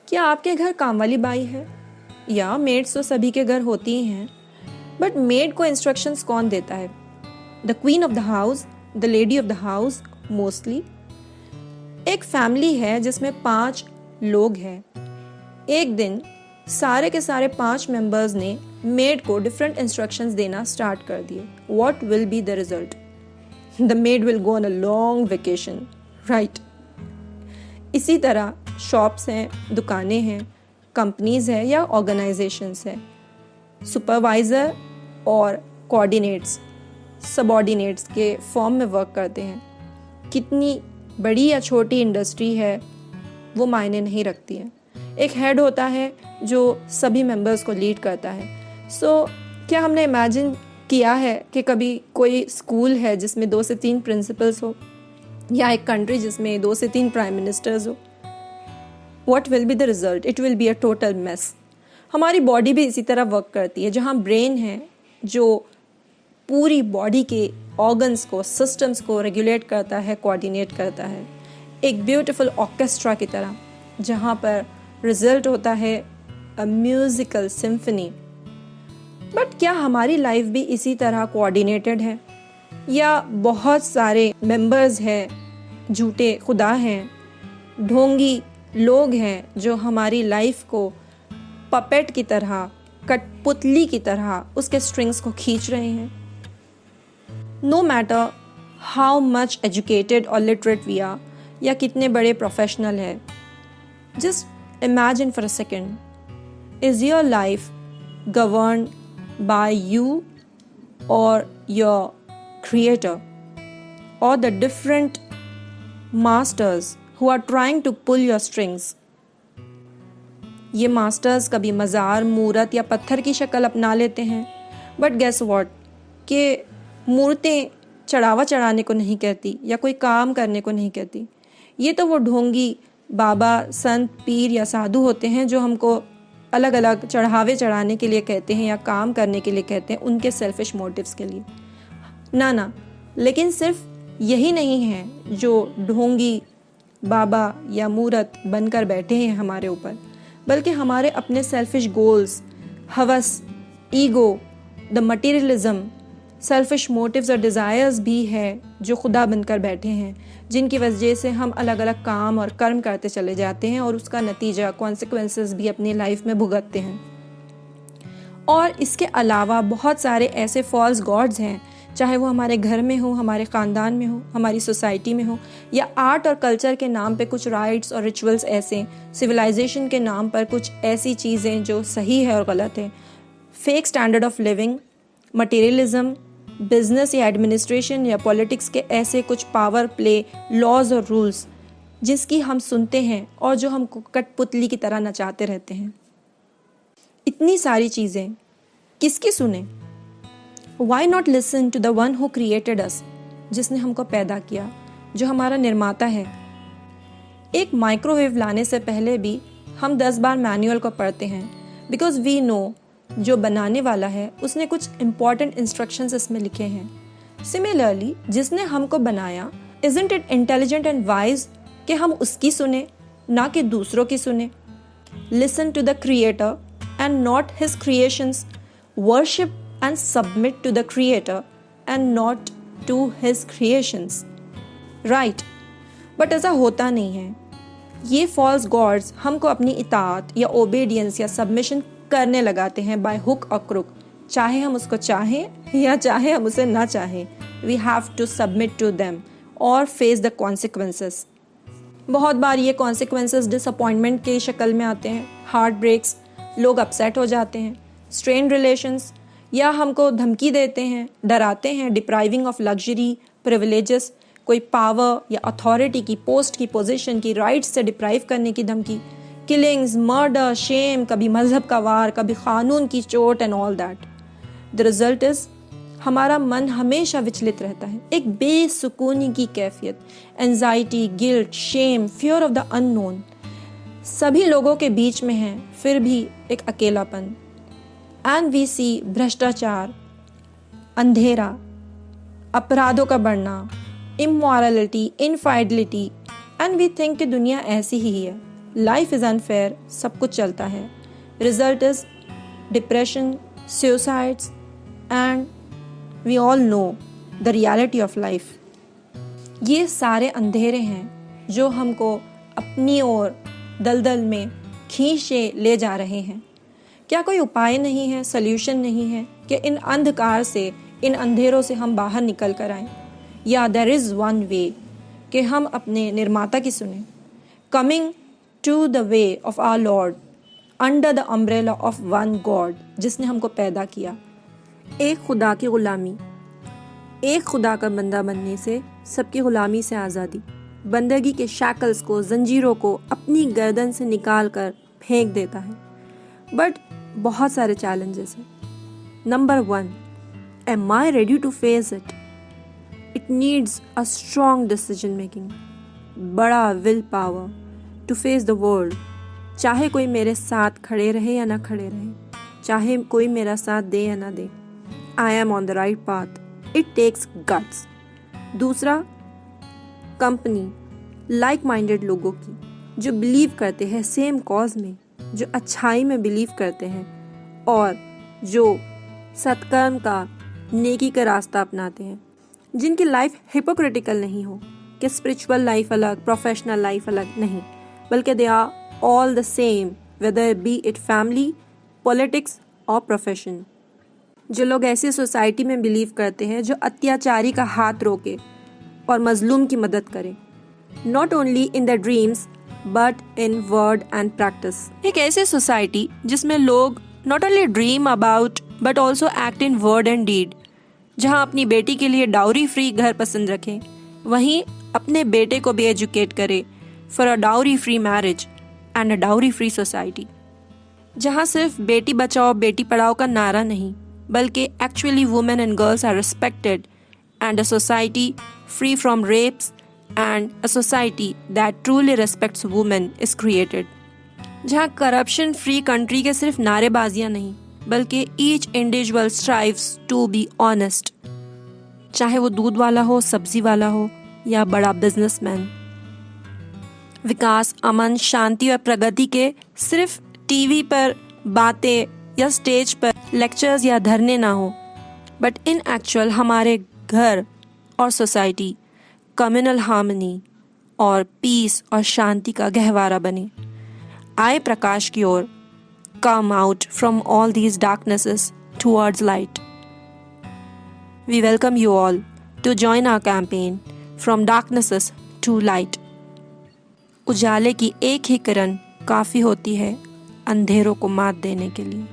क्या आपके घर काम वाली बाई है? या मेड्स तो सभी के घर होती ही हैं, बट मेड को इंस्ट्रक्शंस कौन देता है? The queen of the house, the lady of the house mostly. एक फैमिली है जिसमें 5 लोग हैं। एक दिन सारे के सारे 5 मेंबर्स ने मेड को डिफरेंट इंस्ट्रक्शंस देना स्टार्ट कर दिए। What will be the result? The made will go on a long vacation, right? इसी तरह शॉप्स हैं, दुकानें हैं, कंपनीज हैं या ऑर्गेनाइजेशंस हैं। सुपरवाइज़र और कोऑर्डिनेट्स सबऑर्डिनेट्स के फॉर्म में वर्क करते हैं। कितनी बड़ी या छोटी इंडस्ट्री है वो मायने नहीं रखती है। एक हेड होता है जो सभी मेंबर्स को लीड करता है। क्या हमने इमेजिन किया है कि कभी कोई स्कूल है जिसमें 2 से 3 प्रिंसिपल्स हो, या एक कंट्री जिसमें 2 से 3 प्राइम मिनिस्टर्स हो? What will be the result? It will be a total mess. हमारी बॉडी भी इसी तरह वर्क करती है, जहाँ ब्रेन है जो पूरी बॉडी के ऑर्गन्स को, सिस्टम्स को रेगुलेट करता है, कोऑर्डिनेट करता है, एक ब्यूटीफुल ऑर्केस्ट्रा की तरह, जहाँ पर रिजल्ट होता है अ म्यूजिकल सिम्फनी। बट क्या हमारी लाइफ भी इसी तरह कोऑर्डिनेटेड है, या बहुत सारे मेंबर्स हैं, झूठे खुदा हैं, ढोंगी लोग हैं जो हमारी लाइफ को पपेट की तरह, कठपुतली की तरह उसके स्ट्रिंग्स को खींच रहे हैं? No matter how much educated और लिटरेट वी आर, या कितने बड़े प्रोफेशनल है, just imagine for a second, is your life governed by you और your creator, or the different masters who are trying to pull your strings? ये masters कभी मज़ार, मूरत या पत्थर की शक्ल अपना लेते हैं, बट गेस व्हाट, कि मूर्तें चढ़ावा चढ़ाने को नहीं कहती या कोई काम करने को नहीं कहती। ये तो वो ढोंगी बाबा, संत, पीर या साधु होते हैं जो हमको अलग अलग चढ़ावे चढ़ाने के लिए कहते हैं या काम करने के लिए कहते हैं, उनके सेल्फिश मोटिव्स के लिए। ना, लेकिन सिर्फ यही नहीं है जो ढोंगी बाबा या मूरत बनकर बैठे हैं हमारे ऊपर, बल्कि हमारे अपने सेल्फिश गोल्स, हवस, ego, the materialism, selfish motives और डिज़ायर्स भी है जो खुदा बनकर बैठे हैं, जिनकी वजह से हम अलग अलग काम और कर्म करते चले जाते हैं और उसका नतीजा, कॉन्सिक्वेंसेस भी अपनी लाइफ में भुगतते हैं। और इसके अलावा बहुत सारे ऐसे फॉल्स गॉड्स हैं, चाहे वो हमारे घर में हो, हमारे ख़ानदान में हो, हमारी सोसाइटी में हो, या आर्ट और कल्चर के नाम पे कुछ राइट्स और रिचुअल्स ऐसे, सिविलाइजेशन के नाम पर कुछ ऐसी चीज़ें जो सही है और गलत है, fake standard of living, materialism, business या एडमिनिस्ट्रेशन या पॉलिटिक्स के ऐसे कुछ पावर प्ले, लॉज और रूल्स जिसकी हम सुनते हैं और जो हमको कठपुतली की तरह नचाते रहते हैं। इतनी सारी चीज़ें किसकी सुने? Why not listen to the one who created us, जिसने हमको पैदा किया, जो हमारा निर्माता है। एक माइक्रोवेव लाने से पहले भी हम 10 बार मैनुअल को पढ़ते हैं, बिकॉज वी नो जो बनाने वाला है उसने कुछ इम्पॉर्टेंट इंस्ट्रक्शंस इसमें लिखे हैं। सिमिलरली जिसने हमको बनाया, isn't it intelligent and wise कि हम उसकी सुने, ना कि दूसरों की सुने? Listen to the creator and not his creations. Worship and submit to the creator and not to his creations. Right? But ऐसा होता नहीं है। ये false gods हमको अपनी इताअत या obedience या submission करने लगाते हैं by hook or crook, चाहे हम उसको चाहें या चाहे हम उसे ना चाहें। We have to submit to them or face the consequences. बहुत बार ये consequences disappointment की शक्ल में आते हैं, heart breaks, लोग upset हो जाते हैं, strained relations, या हमको धमकी देते हैं, डराते हैं, डिप्राइविंग ऑफ लग्जरी, प्रिविलेजेस, कोई पावर या अथॉरिटी की, पोस्ट की, पोजीशन की, राइट्स से डिप्राइव करने की धमकी, किलिंग्स, मर्डर, शेम, कभी मजहब का वार, कभी कानून की चोट and all that. The result is हमारा मन हमेशा विचलित रहता है, एक बेसुकूनी की कैफियत, anxiety, guilt, shame, fear of the unknown सभी लोगों के बीच में है, फिर भी एक अकेलापन। एंड वी सी भ्रष्टाचार, अंधेरा, अपराधों का बढ़ना, इमोरलिटी, इनफाइडिलिटी, एंड वी थिंक कि दुनिया ऐसी ही है, लाइफ इज़ अनफेयर, सब कुछ चलता है। Result is depression, suicides and we all know the reality of life. ये सारे अंधेरे हैं जो हमको अपनी ओर दलदल में खींचे ले जा रहे हैं। क्या कोई उपाय नहीं है, सल्यूशन नहीं है कि इन अंधकार से, इन अंधेरों से हम बाहर निकल कर आएं? या देयर इज़ वन वे कि हम अपने निर्माता की सुने। Coming to the way of our lord under the umbrella of one god, जिसने हमको पैदा किया। एक खुदा की ग़ुलामी, एक खुदा का बंदा बनने से सबकी ग़ुलामी से आज़ादी, बंदगी के शैकल्स को, जंजीरों को अपनी गर्दन से निकाल कर फेंक देता है। बट बहुत सारे चैलेंजेस हैं। Number 1, am I ready to face it? It needs a strong decision making, बड़ा will power to face the world. चाहे कोई मेरे साथ खड़े रहे या ना खड़े रहे, चाहे कोई मेरा साथ दे या ना दे, I am on the right path. It takes guts. दूसरा, कंपनी लाइक माइंडेड लोगों की जो बिलीव करते हैं सेम कॉज में, जो अच्छाई में बिलीव करते हैं और जो सत्कर्म का, नेकी का रास्ता अपनाते हैं, जिनकी लाइफ हिपोक्रिटिकल नहीं हो कि स्पिरिचुअल लाइफ अलग, प्रोफेशनल लाइफ अलग नहीं, बल्कि they are all the same, whether be it family, politics और प्रोफेशन। जो लोग ऐसी सोसाइटी में बिलीव करते हैं जो अत्याचारी का हाथ रोके और मजलूम की मदद करे, not only in the dreams but in word and practice. एक ऐसी सोसाइटी जिसमें लोग not only dream about but also act in word and deed, जहाँ अपनी बेटी के लिए डाउरी फ्री घर पसंद रखें, वहीं अपने बेटे को भी एजुकेट करे for a dowry free marriage and a dowry free society, जहाँ सिर्फ बेटी बचाओ बेटी पढ़ाओ का नारा नहीं, बल्कि actually women and girls are respected and a society free from rapes and a society that truly respects women is created. जहाँ corruption free country के सिर्फ नारेबाजियाँ नहीं, बल्कि each individual strives to be honest, चाहे वो दूध वाला हो, सब्जी वाला हो या बड़ा बिजनेसमैन। विकास, अमन, शांति और प्रगति के सिर्फ टीवी पर बातें या स्टेज पर लेक्चर्स या धरने ना हो, बट इन एक्चुअल हमारे घर और सोसाइटी कम्युनल हार्मनी और पीस और शांति का गहवारा बने। आए प्रकाश की ओर, come out from all these darknesses towards light. We welcome you all to join our campaign from darknesses to light. उजाले की एक ही किरण काफ़ी होती है अंधेरों को मात देने के लिए।